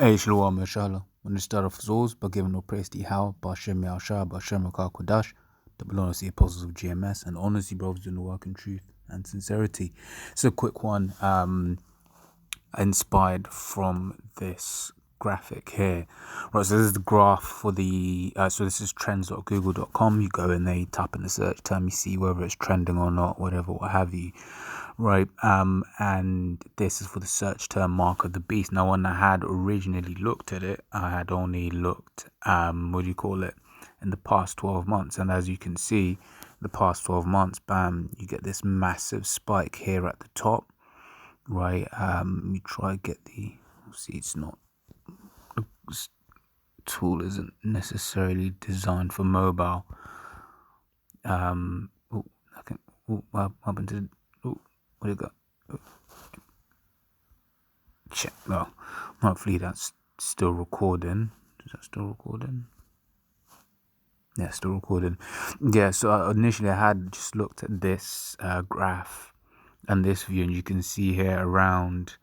Hey, Shalom, Yashala. When the start of Zos, by giving no praise to Yahweh, Bashem Yahshua, Bashem Makar Kodash, the belongs to the apostles of GMS, and honors you brothers doing the work in truth and sincerity. It's a quick one, inspired from this graphic here. Right, so this is the graph for the, so this is trends.google.com. You go in there, you type in the search term, you see whether it's trending or not, whatever, what have you. Right, and this is for the search term Mark of the Beast. Now, when I had originally looked at it, I had only looked, in the past 12 months. And as you can see, the past 12 months, bam, you get this massive spike here at the top. Right, you try to get the, see, it's not, this tool isn't necessarily designed for mobile. What happened to, what did it got? Check. No, hopefully that's still recording. Is that still recording? Yeah, still recording. Yeah, so initially I had just looked at this graph and this view, and you can see here around,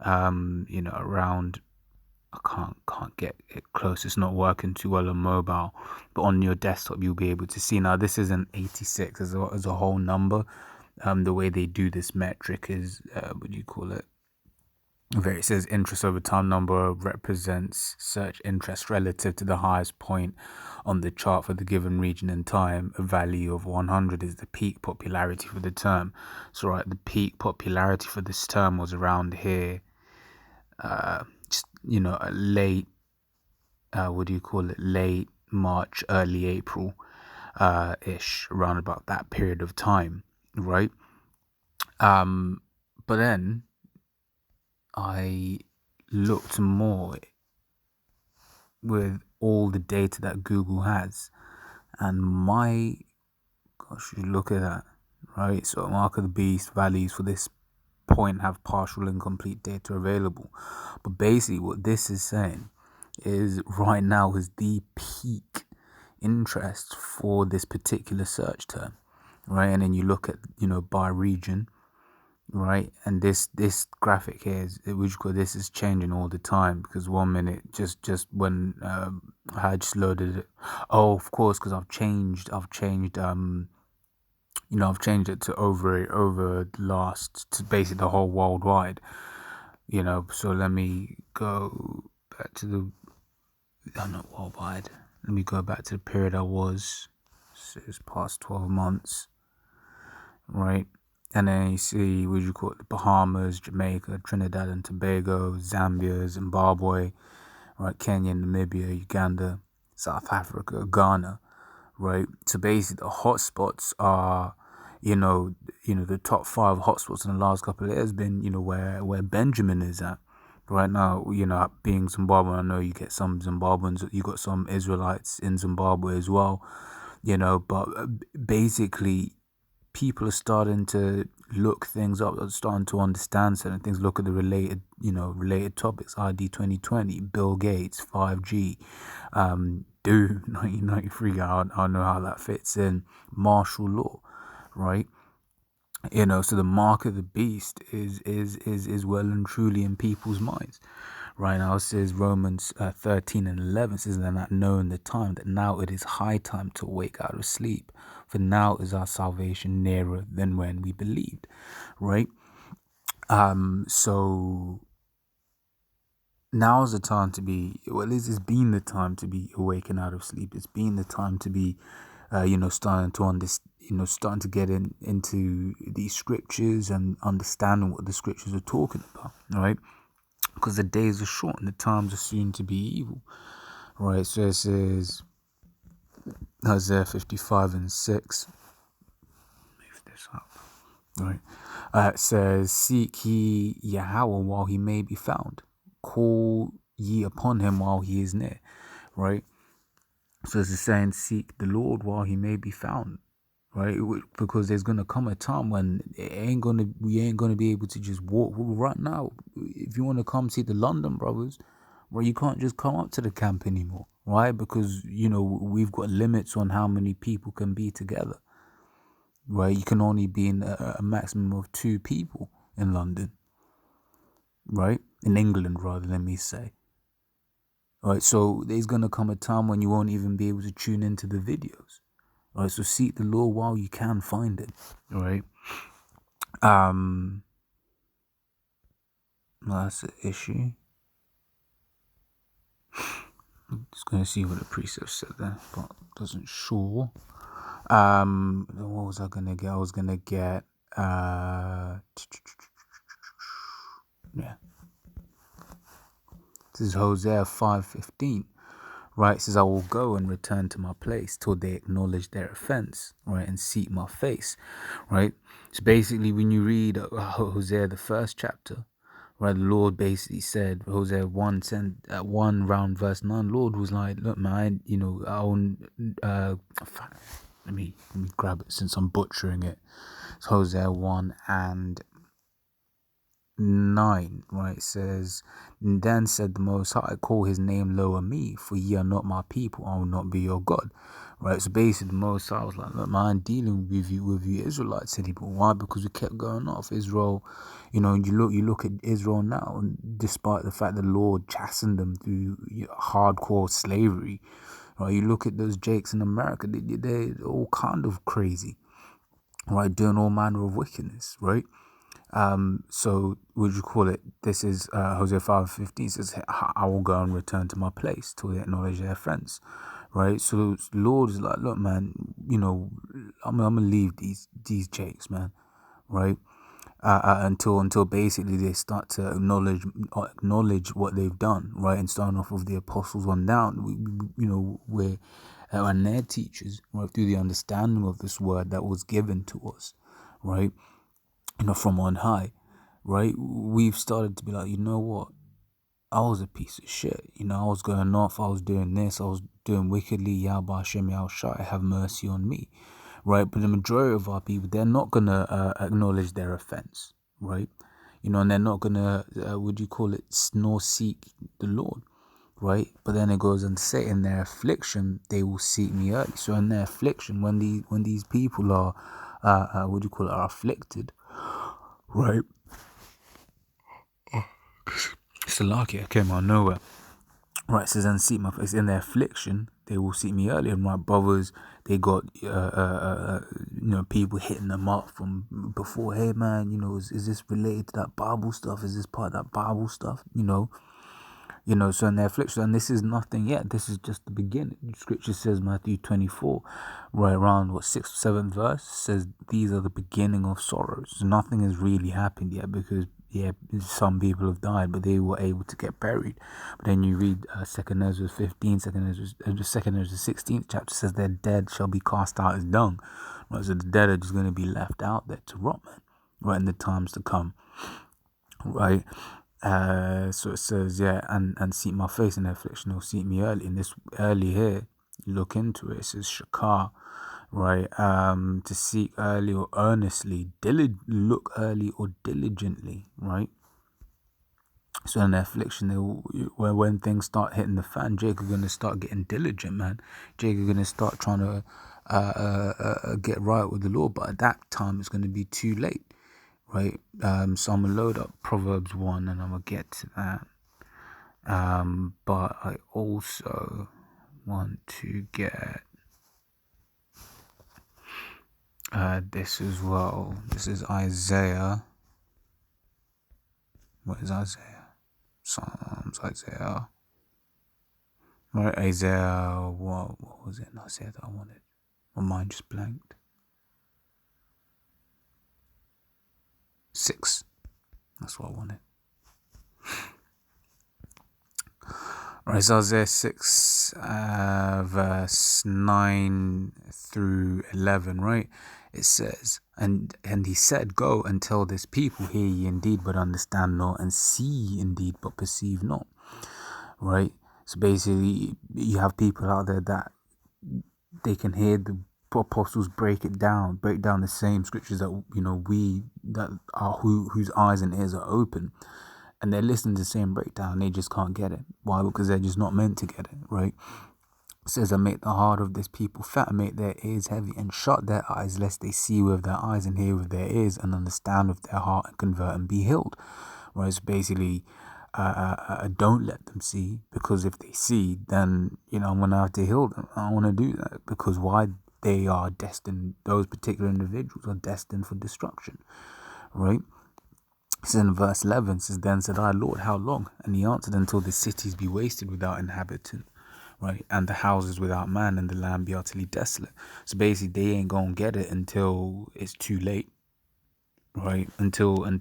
around. I can't get it close. It's not working too well on mobile, but on your desktop you'll be able to see. Now this isn't 86 as a whole number. The way they do this metric is it says interest over time number represents search interest relative to the highest point on the chart for the given region and time. A value of 100 is the peak popularity for the term. So right, the peak popularity for this term was around here, late, late March, early April, ish, around about that period of time, right? But then I looked more with all the data that Google has, and my gosh, you look at that, right? So Mark of the Beast values for this point have partial and complete data available, but basically what this is saying is right now is the peak interest for this particular search term, right? And then you look at by region, right? And this graphic here this is changing all the time, because 1 minute just when I just loaded it, oh, of course, because I've changed I've changed it to over last, to basically the whole worldwide, so let me go back to the, not worldwide, let me go back to the period I was, so it's past 12 months, right? And then you see, the Bahamas, Jamaica, Trinidad and Tobago, Zambia, Zimbabwe, right? Kenya, Namibia, Uganda, South Africa, Ghana, right? So basically the hotspots are, the top 5 hotspots in the last couple of years been, where Benjamin is at. Right now, being Zimbabwe, I know you get some Zimbabweans, you got some Israelites in Zimbabwe as well, but basically, people are starting to look things up, are starting to understand certain things, look at the related topics, ID 2020, Bill Gates, 5G, Do 1993, I don't know how that fits in, martial law, right? So the mark of the beast is well and truly in people's minds. Right now, it says Romans 13 and 11 says, "And not knowing the time, that now it is high time to wake out of sleep. For now is our salvation nearer than when we believed." Right? So now is the time to be, it's been the time to be awakened out of sleep. It's been the time to be, starting to understand, starting to get into these scriptures and understanding what the scriptures are talking about, right? Because the days are short and the times are soon to be evil, right? So it says, Isaiah 55 and 6. Move this up, right? It says, "Seek ye Yahweh while he may be found. Call ye upon him while he is near," right? So it's saying, seek the Lord while he may be found, right? Because there's gonna come a time when we ain't gonna be able to just walk. Right now, if you want to come see the London Brothers, well, you can't just come up to the camp anymore, right? Because we've got limits on how many people can be together, right? You can only be in a maximum of 2 people in London, right? In England, rather, let me say, Right, so there's gonna come a time when you won't even be able to tune into the videos. Right, so seek the Lord while you can find it. Right. That's the issue. I'm just gonna see what the precept said there, but doesn't sure. What was I gonna get? I was gonna get yeah. This is Hosea 5:15. Right, it says, I will go and return to my place till they acknowledge their offense, right, and seek my face, right? So basically, when you read Hosea, the first chapter, right, the Lord basically said, Hosea 1, 1 round verse 9, Lord was like, look, man, let me grab it since I'm butchering it. It's Hosea 1 and 9, right? It says, and then said the Most High, call his name lower me, for ye are not my people, I will not be your God. Right, so basically the Most High was like, look, man, I'm dealing with you Israelites, said he. But why? Because we kept going off. Israel, you look at Israel now, and despite the fact the Lord chastened them through hardcore slavery, right? You look at those Jakes in America, they're all kind of crazy, right? Doing all manner of wickedness, right? So would you call it? This is Hosea 5:15 says, I will go and return to my place till they acknowledge their offense. Right? So the Lord is like, look, man, I'm gonna leave these Jakes, man, right? Until basically they start to acknowledge what they've done, right? And starting off with the apostles on down, where and their teachers, right, through the understanding of this word that was given to us, right, from on high, right? We've started to be like, you know what? I was a piece of shit. I was going off. I was doing this. I was doing wickedly. Yahweh Hashem Yahushai, have mercy on me, right? But the majority of our people, they're not gonna acknowledge their offense, right? And they're not gonna, nor seek the Lord, right? But then it goes on to say, in their affliction, they will seek me early. So in their affliction, when these people are, are afflicted, right? Salakia came out of nowhere. Right, it says, and seek my face. In their affliction, they will seek me early. And my brothers, they got, people hitting them up from before. Hey, man, is this related to that Bible stuff? Is this part of that Bible stuff? So in their affliction, and this is nothing yet. This is just the beginning. Scripture says, Matthew 24, right around 6th, 7th verse, says these are the beginning of sorrows. Nothing has really happened yet, because some people have died, but they were able to get buried. But then you read 2nd Ezra 15, 2nd Ezra 16th chapter says their dead shall be cast out as dung. Right, so the dead are just going to be left out there to rot, man, right, in the times to come, right. So it says, and seek my face in their affliction, they'll seek me early. And this early here, you look into it, it says shakar, right? To seek early or earnestly, look early or diligently, right? So in their affliction, when things start hitting the fan, Jake are gonna start getting diligent, man. Jake are gonna start trying to get right with the Lord, but at that time it's gonna be too late. Right, so I'm gonna load up Proverbs 1 and I'm gonna get to that. But I also want to get this as well. This is Isaiah. What is Isaiah? Psalms, Isaiah. Right, Isaiah. What was it? Isaiah that I wanted. My mind just blanked. 6. That's what I wanted. Right, so Isaiah 6, verse 9 through 11, right? It says, and he said, go and tell this people, hear ye indeed, but understand not, and see ye indeed, but perceive not, right? So basically, you have people out there that they can hear the apostles break down the same scriptures that whose eyes and ears are open, and they're listening to the same breakdown. They just can't get it. Why? Because they're just not meant to get it, right? It says, I make the heart of this people fat, and make their ears heavy, and shut their eyes, lest they see with their eyes and hear with their ears, and understand with their heart, and convert and be healed. Right? So basically, don't let them see, because if they see, then I'm gonna have to heal them. I don't want to do that, because why? They are destined. Those particular individuals are destined for destruction, right? So in verse 11 it says, "Then said I, Lord, how long? And he answered, until the cities be wasted without inhabitant, right, and the houses without man, and the land be utterly desolate." So basically, they ain't gonna get it until it's too late, right? Until when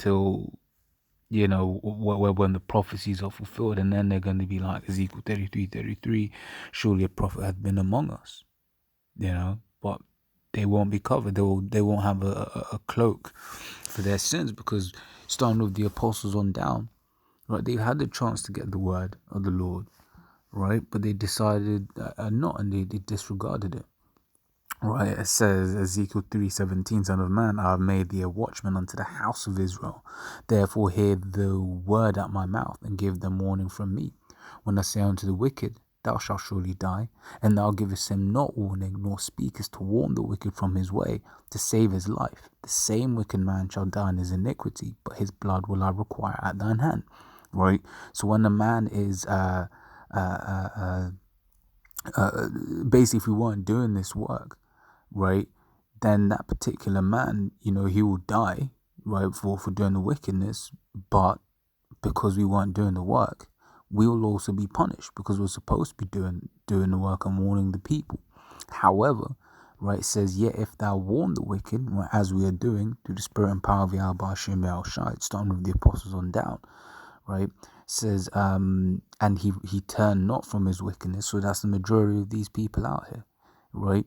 the prophecies are fulfilled, and then they're going to be like Ezekiel 33:33, surely a prophet hath been among us, but they won't be covered. They won't have a cloak for their sins, because starting with the apostles on down, right, they've had the chance to get the word of the Lord, right, but they decided not, and they disregarded it. Right, it says, Ezekiel 3:17, "Son of man, I have made thee a watchman unto the house of Israel. Therefore hear the word at my mouth, and give them warning from me. When I say unto the wicked, thou shalt surely die, and thou givest him not warning, nor speakest to warn the wicked from his way, to save his life, the same wicked man shall die in his iniquity, but his blood will I require at thine hand." Right? So when a man is basically, if we weren't doing this work, right, then that particular man, he will die, right, for doing the wickedness. But because we weren't doing the work, we will also be punished, because we're supposed to be doing the work and warning the people. However, right, it says, "Yet if thou warn the wicked," right, as we are doing through the spirit and power of Yahweh Hashem Shai, starting with the apostles on down, right, says, and he turned not from his wickedness. So that's the majority of these people out here, right?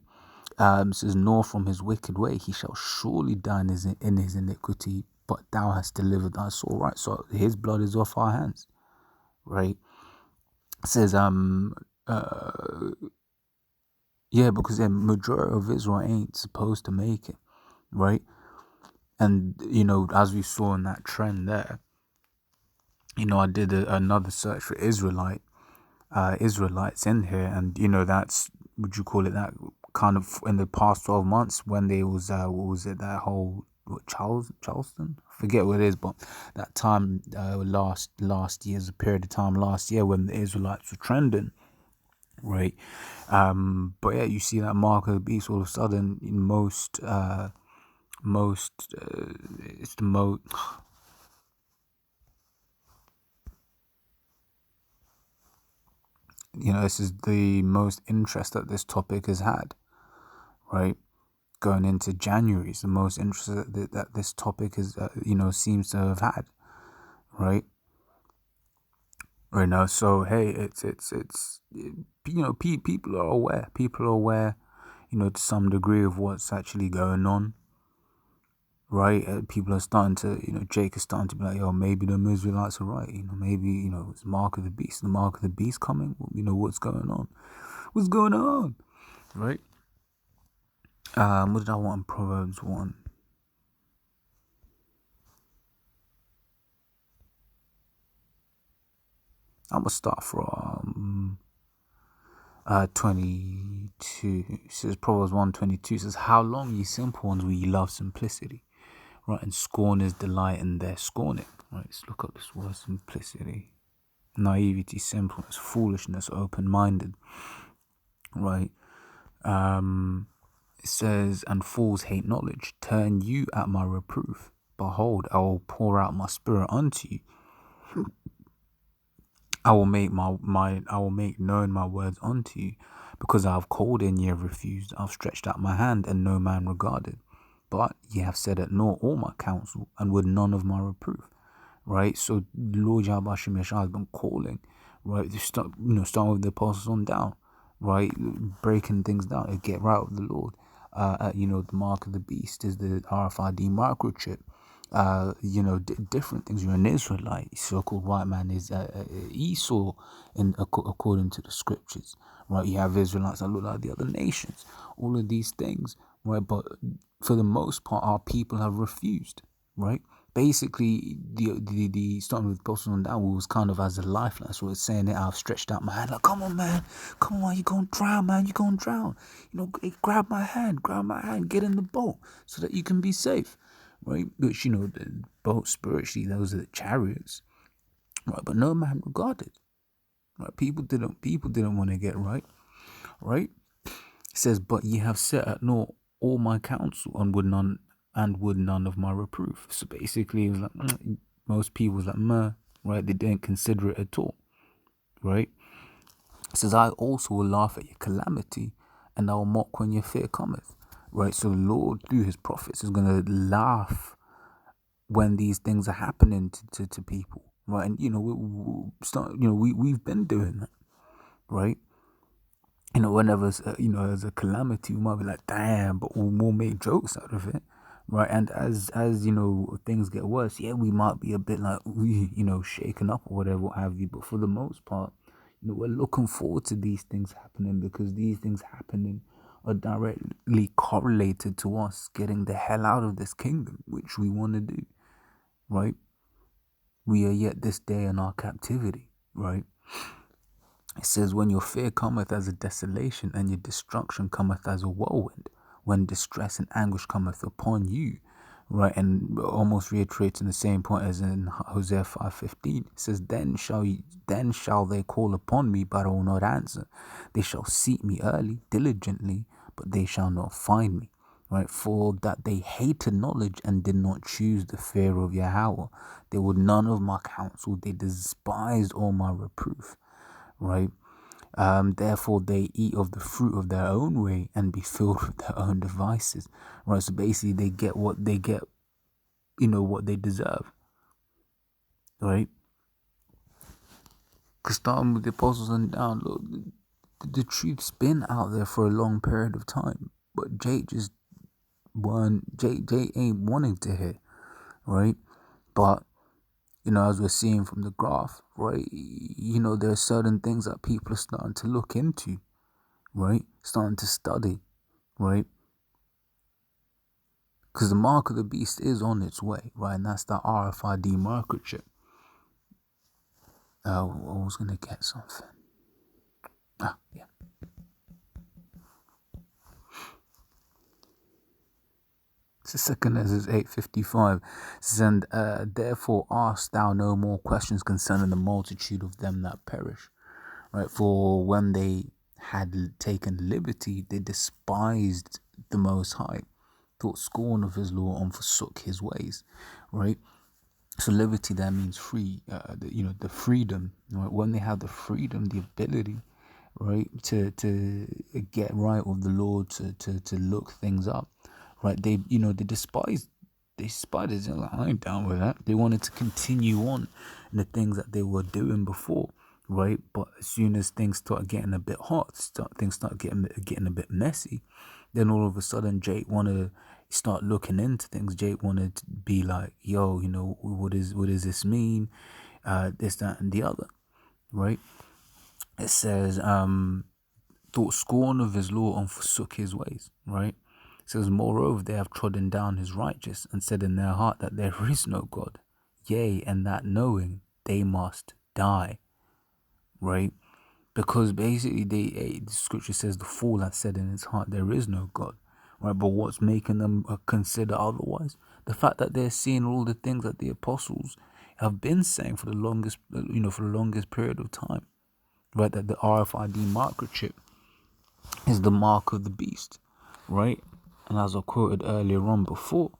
Says, "Nor from his wicked way, he shall surely die in his iniquity, but thou hast delivered thy soul," right? So his blood is off our hands, right? It says, because the majority of Israel ain't supposed to make it, right? And as we saw in that trend there, I did another search for Israelites in here, and that's, would you call it, that kind of in the past 12 months, when there was what was it, that whole Charleston, forget what it is, but that time last year's a period of time last year when the Israelites were trending, right? But yeah, you see that mark of the beast all of a sudden in most it's the most this is the most interest that this topic has had, right? Going into January is the most interest that this topic is, seems to have had, right? Right now, so hey, it's people are aware. People are aware, to some degree, of what's actually going on, right? People are starting to, Jake is starting to be like, yo, maybe the Israelites are right. Maybe it's mark of the beast. The mark of the beast coming. What's going on? What's going on? Right? What did I want in Proverbs 1? I'm gonna start from 22. It says, Proverbs 1:22 says, "How long, ye simple ones, will ye love simplicity?" Right, and scorn is delight in their scorning. Right, let's look up this word simplicity. Naivety, simpleness, foolishness, open-minded. Right. It says, "And fools hate knowledge. Turn you at my reproof. Behold, I will pour out my spirit unto you. I will make known my words unto you, because I have called and ye have refused. I have stretched out my hand, and no man regarded. But ye have said at naught all my counsel, and would none of my reproof." Right? So Lord Yahweh Hashem has been calling, right? Starting with the apostles on down, right? Breaking things down, get right with the Lord. The mark of the beast is the RFID microchip. Different things. You're an Israelite. So-called white man is Esau, according to the scriptures, right? You have Israelites that look like the other nations. All of these things, right? But for the most part, our people have refused, right? Basically, the starting with posting on that was kind of as a lifeline. So it's saying it. I've stretched out my hand, like, come on, man, come on, you're gonna drown, man, you're gonna drown. Grab my hand, get in the boat so that you can be safe. Right, which the boat spiritually, those are the chariots, right? But no man regarded, right? People didn't want to get right, right? It says, but ye have set at naught all my counsel and would none of my reproof. So basically, it was like most people was like, meh, right? They didn't consider it at all, right? It says, I also will laugh at your calamity, and I will mock when your fear cometh, right? So the Lord, through His prophets, is going to laugh when these things are happening to people, right? And we've been doing that, right? Whenever there's a calamity, we might be like, damn, but we'll make jokes out of it, right? And as things get worse, yeah, we might be a bit like, shaken up or whatever, what have you. But for the most part, we're looking forward to these things happening, because these things happening are directly correlated to us getting the hell out of this kingdom, which we want to do, right? We are yet this day in our captivity, right? It says, when your fear cometh as a desolation, and your destruction cometh as a whirlwind, when distress and anguish cometh upon you, right? And almost reiterating the same point as in Hosea 5:15. It says, then shall they call upon me, but I will not answer. They shall seek me early, diligently, but they shall not find me. Right, for that they hated knowledge and did not choose the fear of Yahweh. They would none of my counsel, they despised all my reproof, right? Therefore, they eat of the fruit of their own way and be filled with their own devices, right? So basically, they get what they get, what they deserve, right? Because starting with the apostles and down, look, the truth's been out there for a long period of time, but Jake ain't wanting to hear, right? But as we're seeing from the graph, right, there are certain things that people are starting to look into, right? Starting to study, right? Because the mark of the beast is on its way, right? And that's the RFID microchip. I was going to get something. Yeah. It's the second as is 8:55. It says, and therefore ask thou no more questions concerning the multitude of them that perish. Right? For when they had taken liberty, they despised the Most High, thought scorn of His law, and forsook His ways. Right? So liberty, that means free. The freedom. Right? When they have the freedom, the ability, right, to get right with the Lord, to look things up, right? They despised it. They're like, I ain't down with that. They wanted to continue on in the things that they were doing before, right? But as soon as things start getting a bit hot, things start getting a bit messy, then all of a sudden Jake wanna start looking into things. Jake wanted to be like, yo, what does this mean? This, that, and the other, right? It says, thought scorn of His law and forsook His ways, right? It says, moreover, they have trodden down His righteous and said in their heart that there is no God. Yea, and that knowing they must die, right? Because basically, the scripture says the fool hath said in his heart there is no God, right? But what's making them consider otherwise? The fact that they're seeing all the things that the apostles have been saying for the longest period of time, right? That the RFID microchip is the mark of the beast, right? And as I quoted earlier on before,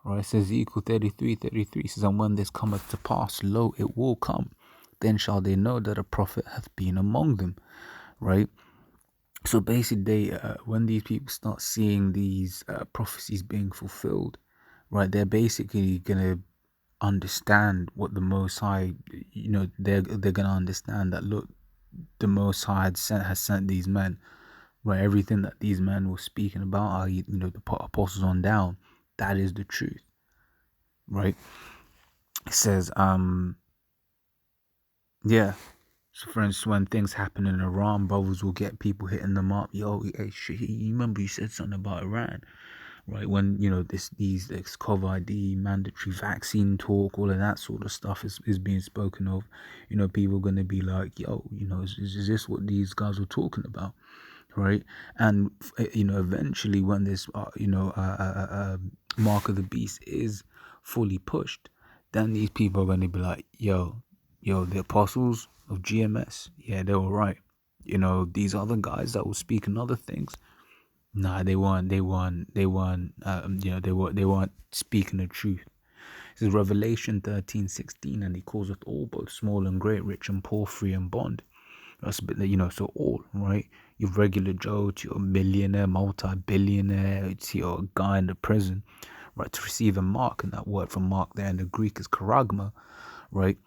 right, it says Ezekiel 33:33 says, and when this cometh to pass, lo, it will come. Then shall they know that a prophet hath been among them, right? So basically, when these people start seeing these prophecies being fulfilled, right, they're basically gonna understand what the Most High, they're gonna understand that, look, the Most High has sent these men, right? Everything that these men were speaking about, are the apostles on down, that is the truth, right? It says, yeah. So for instance, when things happen in Iran, brothers will get people hitting them up. Yo, hey, shit, you remember you said something about Iran, right? When these COVID ID, mandatory vaccine talk, all of that sort of stuff is being spoken of. People are gonna be like, yo, is this what these guys were talking about, right? And eventually, when this mark of the beast is fully pushed, then these people are gonna be like, yo, yo, the apostles of GMS, yeah, they were right. You know, these other guys that were speaking other things, nah, they weren't. You know, they weren't speaking the truth. This is Revelation 13:16, and he calls us all, both small and great, rich and poor, free and bond. That's a bit, you know, so all, right? Your regular Joe to your millionaire, multi-billionaire, to your guy in the prison, right? To receive a mark, and that word from mark there in the Greek is charagma, right?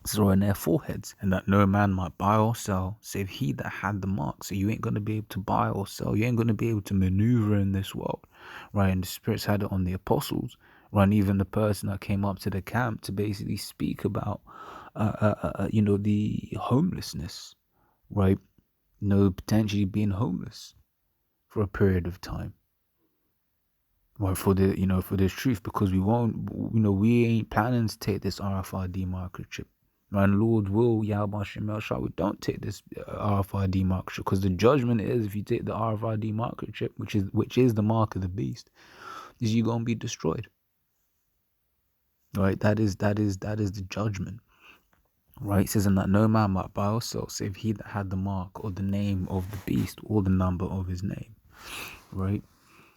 So on their foreheads, and that no man might buy or sell save he that had the mark. So you ain't going to be able to buy or sell. You ain't going to be able to maneuver in this world, right? And the spirits had it on the apostles, right? And even the person that came up to the camp to basically speak about, you know, the homelessness, right? You know, potentially being homeless for a period of time. Right, for the, you know, for this truth, because we won't, you know, we ain't planning to take this RFID microchip. And Lord will, Yahweh Shemel Shah, we don't take this RFID microchip, because the judgment is, if you take the RFID microchip, which is the mark of the beast, is you gonna be destroyed. Right, that is the judgment. Right, it says, and that no man might buy or sell save he that had the mark or the name of the beast or the number of his name. Right.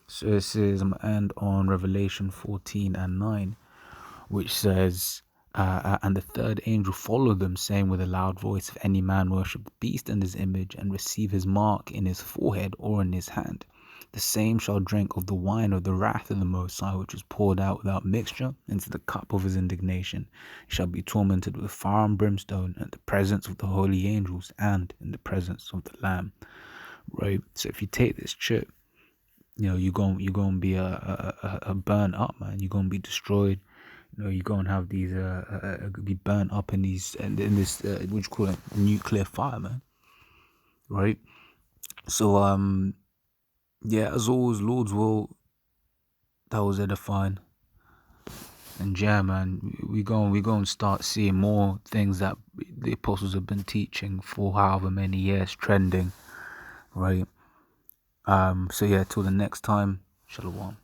So it says, I'm going to end on Revelation 14:9, which says, and the third angel followed them, saying with a loud voice, if any man worship the beast and his image, and receive his mark in his forehead or in his hand, the same shall drink of the wine of the wrath of the Most High, which is poured out without mixture into the cup of his indignation. He shall be tormented with fire and brimstone in the presence of the holy angels and in the presence of the Lamb. Right? So if you take this chip, you know, you're gonna be a burnt up, man. You're gonna be destroyed. You know, you're gonna have these be burnt up in these in this what you call it, nuclear fire, man. Right. So yeah, as always, Lord's will. That was edifying. And yeah, man, we going to start seeing more things that the apostles have been teaching for however many years, trending, right? So yeah, till the next time, Shalom.